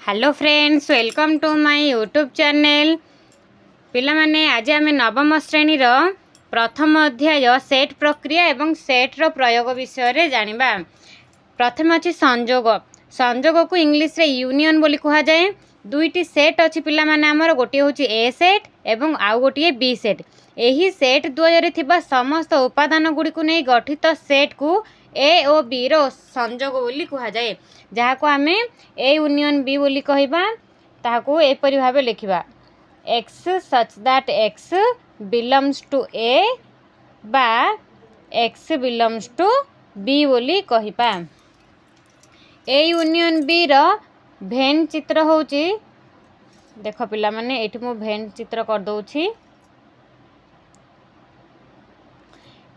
Hello friends, welcome to my YouTube channel. पिला माने आज आम नवम श्रेणी प्रथम अध्याय सेट प्रक्रिया एवं सेट रो प्रयोग विषय जानिबा। प्रथम अच्छी संजोग। संजोग को इंग्लिश रे यूनियन बोली कहा जाए। दुईटी सेट अच्छी पिला माने आमर गोटे होची ए सेट एवं आउ गोटे बी सेट। एही सेट द्वୟରେ थिबा समस्त उपादान गुडी को नै गठित सेट को ए और बी रो संजोग बोली कहा जाए। जहाँ को आमे ए यूनियन बी बोली कहबा ताहाको एपरि भाबे लिखिबा x such that x belongs to a बा x belongs to b बोली कहिबा। ए यूनियन बी रो भेन चित्र होची। देखो पिला माने एठी मु भेन चित्र कर दउछि।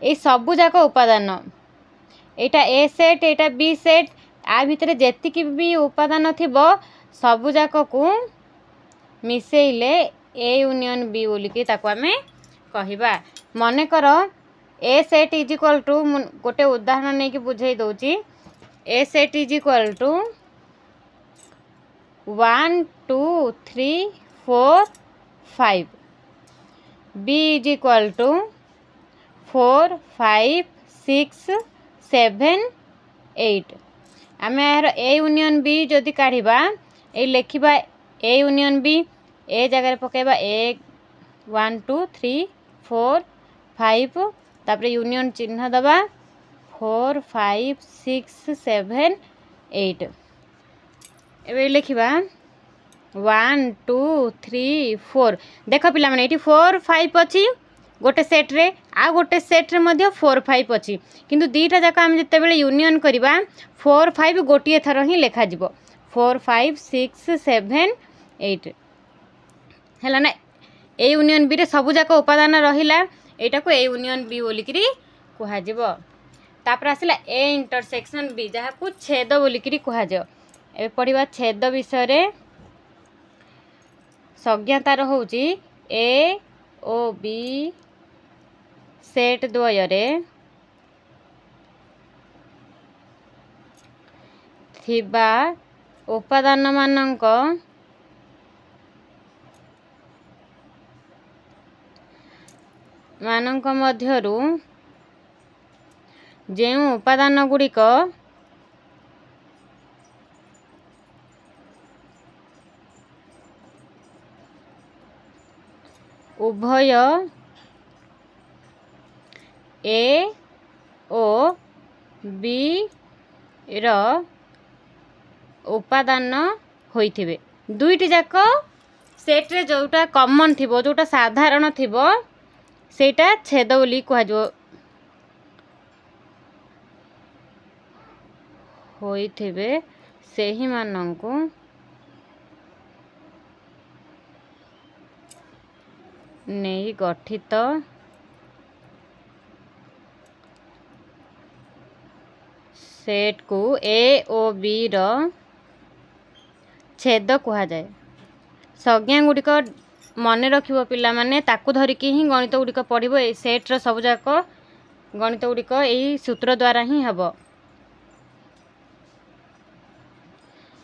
ए सबु जाक उपादान एटा ए सेट एटा बी सेट आ भितरे जेतिकी भी उपादान थिबो सबु जाक को मिसेइले ए यूनियन बी बोली कि ताको आमे कहिबा। मने करो A set is equal to गोटे उदाहरण नै कि बुझाई दउछि। A set is equal to 1 2 3 4 5 B is equal to 4 5 6 7 8। आम यार ए यूनियन बी जदि काढ़ा ए लिखा ए यूनियन बी ए जगह पकेबा ए 1 2 3 4 5 तापर यूनियन चिन्ह दबा 4 5 6 7 8। एबे लिखा 1 2 3 4। देख पिला माने एटी 4 5 अच्छी गोटे सेट्रे आ गोटे सेट्रे मध्य 4 5 अच्छी किंतु दीटा जाक आम जिते बेले यूनियन करवा 4 5 गोटे थर ही लेखा जीवो 4 5 6 7 8 है ना। ए यूनियन बी रे सबु जाक उपादान रहिला एटा को ए यूनियन बी बोलिकी कह तापर आसला ए इंटरसेक्शन बी जहाँ को छेद बोलिकी कह ए पढ़ा छेद विषय संज्ञातार होची ए ओ बी सेट द्वयरे थिबा उपादान मानक मध्यरु जेउ उपादान गुड़िक उभय ए ओ बी रो उपादान होइथिबे। दुईटी जाक सेट्रे जोटा कॉमन थिबो जोटा साधारण थिबो सेटा छेद बोली कहजो होइथिबे सेही मानंकु नेई गठित सेट को ए ओ बी रो छेद कह जाए। संज्ञा गुड़िक मन रखिबो पिला माने ताकू धरिकी ही गणित गुड़िक पढ़िबो। ए सेट रो सब जाक गणित गुड़िक एही सूत्र द्वारा ही हबो।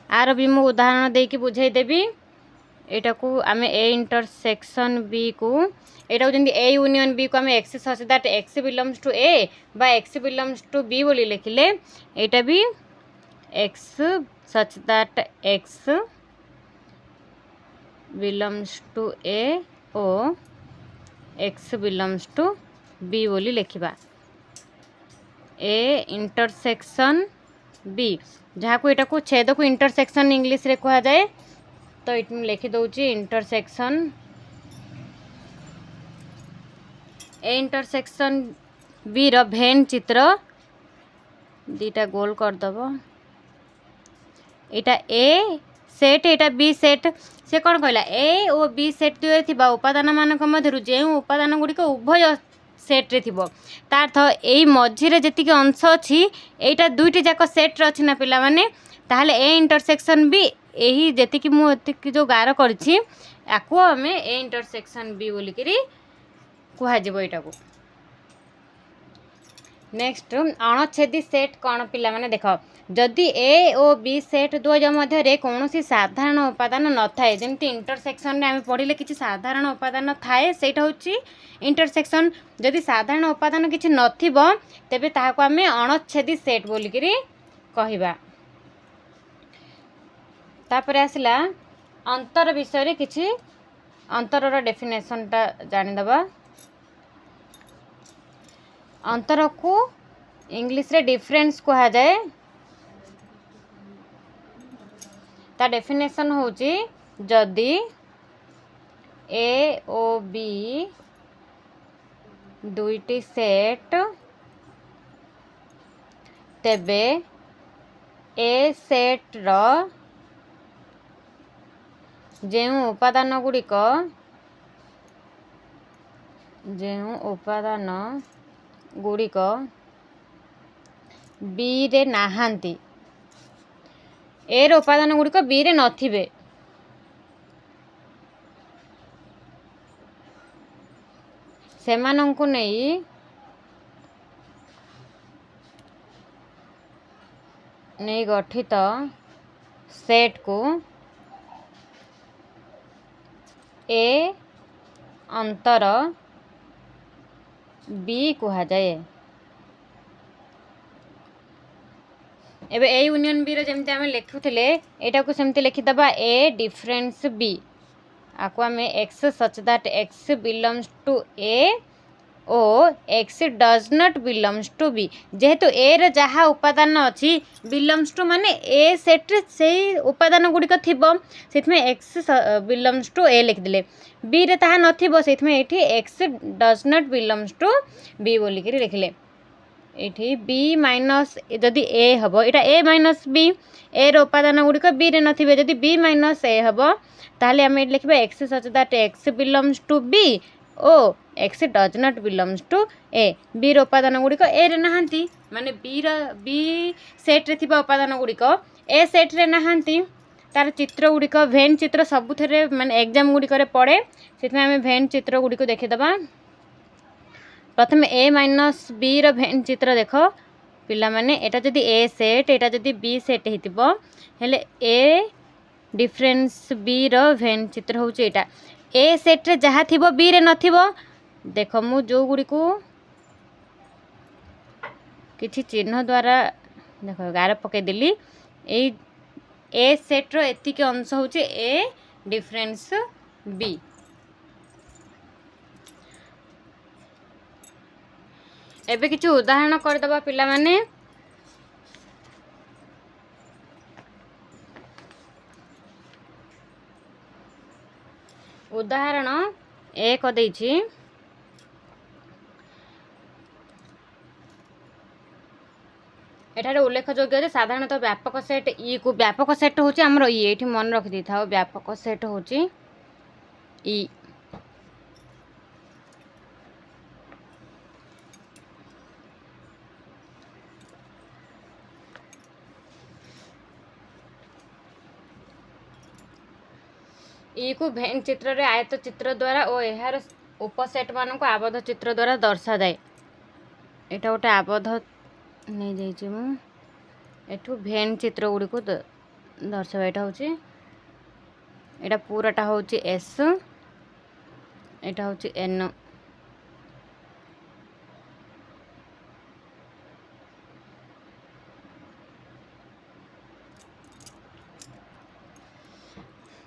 आर भी मु उदाहरण देकी बुझाई देबी। एटा को आमे ए इंटरसेक्शन बी को एटा को जंदी ए यूनियन बी को आमे x such that x belongs to A बा एक्स बिलोंग्स टू बी बोली लिखिले एटा भी x such that x belongs to A ओ एक्स बिलोंग्स टू बी बोली लिखिबा। ए इंटरसेक्शन बी जहाँ को एटा को छेद को इंटरसेक्शन इंग्लिश रे कहा जाए तो ये लिखि दउची इंटरसेक्शन ए इंटरसेक्शन बी रो भेन चित्र दीटा गोल कर दबो। एटा ए सेट एटा बी सेट से कौन कहला ए ओ बी सेट दुए थिबा उपादान मानक मध्यरु जे उपादान गुड़िक उभय सेट रे थिबो तार अर्थ एई मझी रे जेतिकी अंश अछि एटा दुईटी जाक सेट रे अछि ना पिला माने ताहले ए इंटरसेक्शन बी एही जेतिकी मु एतिकी जो गार करछि आकु हमें ए इंटरसेक्शन बी बोलिकी कह जीवो। एटा को नेक्स्ट अणछेदी सेट कौन पिला माने देख जदि ए और बी सेट द्वय मध्य कौन साधारण उपादान न थाए जमी इंटरसेक्शन में आम पढ़ले कि साधारण उपादान थाए से इंटरसेक्शन जदि साधारण उपादान किसी नथिबो तेबे ताहाको आमे अणच्छेदी सेट बोलिकी कहवा। तापर आसला अंतर विषय किसी अंतर डेफिनेशनटा जानीदबा। अंतर को इंग्लिश रे डिफरेंस कहा जाए। ता डेफिनेशन होची जदि ए ओ बी दुईटी सेट तेबे ए सेट रो जेउ उपादान गुड़िक बी रे नाहांती ए रो उपादान गुड़िक बी रे नथिबे सेमानंकु नहीं गठित सेट को ए अंतर बी कहा जाए। एबे ए यूनियन बी रो जेमते आमे लिखुथिले एटा को सेमते लिखिदबा ए डिफरेंस बी आको आमे x such that x belongs to A ओ x does not belongs to B जेहेतु ए रे जहा उपादान अछि बिलोंग्स टू माने ए सेट रे सेही उपादान गुड़िक थिबो सेथमे एक्स बिलोंग्स टू ए लिख दिले बी रे ताहा नथिबो सेथमे एठी x does not belongs to B बोली करी लिखले एठी बी माइनस जदि ए हबो एटा ए माइनस बी ए रो उपादान गुड़िक बी रे नथिबे जदि बी माइनस ए हबो ताहले आमे लिखबा x such that x belongs to B ओ x does not belongs to A B रो उपादान गुड़िक ए रे नाहांती माने बी सेट रे थिबा उपादान गुड़िक ए सेट रे नाहांती तार चित्र गुड़िक भेन चित्र सबुथरे माने एग्जाम गुड़िक रे पड़े सेथमे आमे भेन चित्र गुड़िक देखिदबा। प्रथम ए माइनस बी रो भेन चित्र देख पिला माने एटा जदि ए सेट एटा जदि बी सेट हेतिबो हेले ए डिफरेंस बी रो भेन चित्र होउची एटा ए सेट रे जहा थिबो बी रे नथिबो देख मु जो गुड़ी को किछि चिन्ह द्वारा देख गार पके दिली ए सेट रो एतिके अंश होची ए डिफरेंस बी। एबे किछि उदाहरण कर दबा पिला माने उदाहरण एक देछि एठारे उल्लेखयोग्य साधारणतः व्यापक सेट ई को व्यापक सेट होची हमरो ई एठी मन रख दी थाओ व्यापक सेट होची ई ई को भेन चित्र रे आयत चित्र द्वारा और यार उपसेट मान को आबद्ध चित्र द्वारा दर्शा जाए एटा गोटे आबद्ध नहीं जाइए मु एठू भेन चित्र गुड़ी को दर्शावा एटा होची एटा पूराटा होची एस एटा होची एन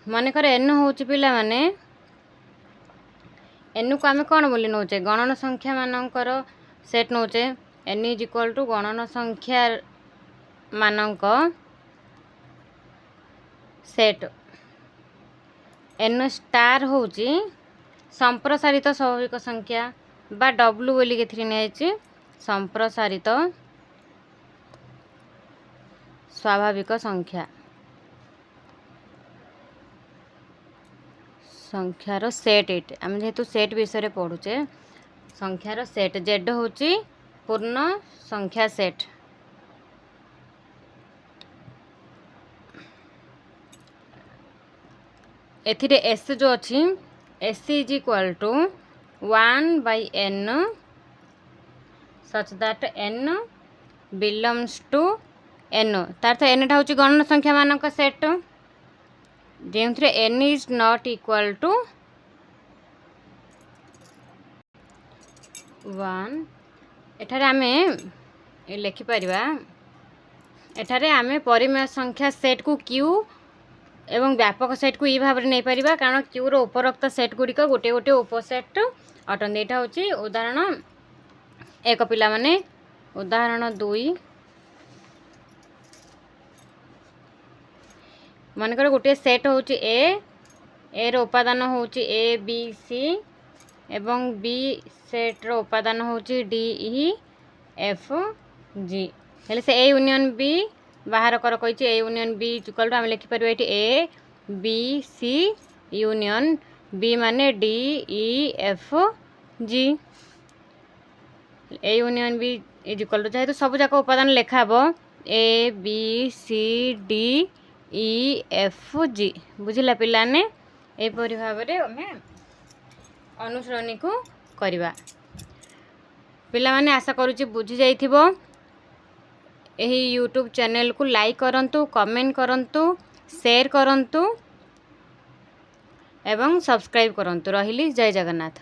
मनकर एन होची पिला माने एन को आमे कौन बोली नौचे गणन संख्या मानकर सेट नौचे एन इज इक्वल टू गणन संख्या मानक सेट एन स्टार होची संप्रसारित स्वाभाविक संख्या बा डब्ल्यू बोली के थ्री नहीं संप्रसारित स्वाभाविक संख्या संख्यार सेट एट आम जेहेतु सेट विषय पढ़ुचे संख्यार सेट जेड होची पूर्ण संख्या सेट एथिरे एस जो अच्छी S is equal to 1/n such that n belongs to N तार एनटा हूँ गणन संख्या मानक सेट जो N is not equal to 1 एठारे आमे लिखिपर एठारे आमे परिमेय संख्या सेट को क्यू एवं व्यापक सेट को भाव में नहीं पारिबा कारण क्यू रो उपरोक्त सेट गुड़िक गोटे गोटे उपसेट अटन यहाँ हूँ उदाहरण एक पिला माने उदाहरण 2 मनकर गोटे सेट हूँ ए रो उपादान हूँ ए बी सी एवं बी सेट रो उपादान हूँ डी ई एफ जी हेले से ए यूनियन बी बाहर कर कही A union B equal to आम लिखिपर ये A B C union B माने D E F G A union B is equal to जेहेतु सब जाक उपादान लिखाब A B C D E F G बुझिला पिलाने एपरी भाव में आम अनुसरणी को करवा पिला माने आशा करुच्ची बुझी जाइथिबो यही यूट्यूब चैनल को लाइक करंतु कमेंट करंतु शेयर करंतु एवं सब्सक्राइब करंतु रहिली जय जगन्नाथ।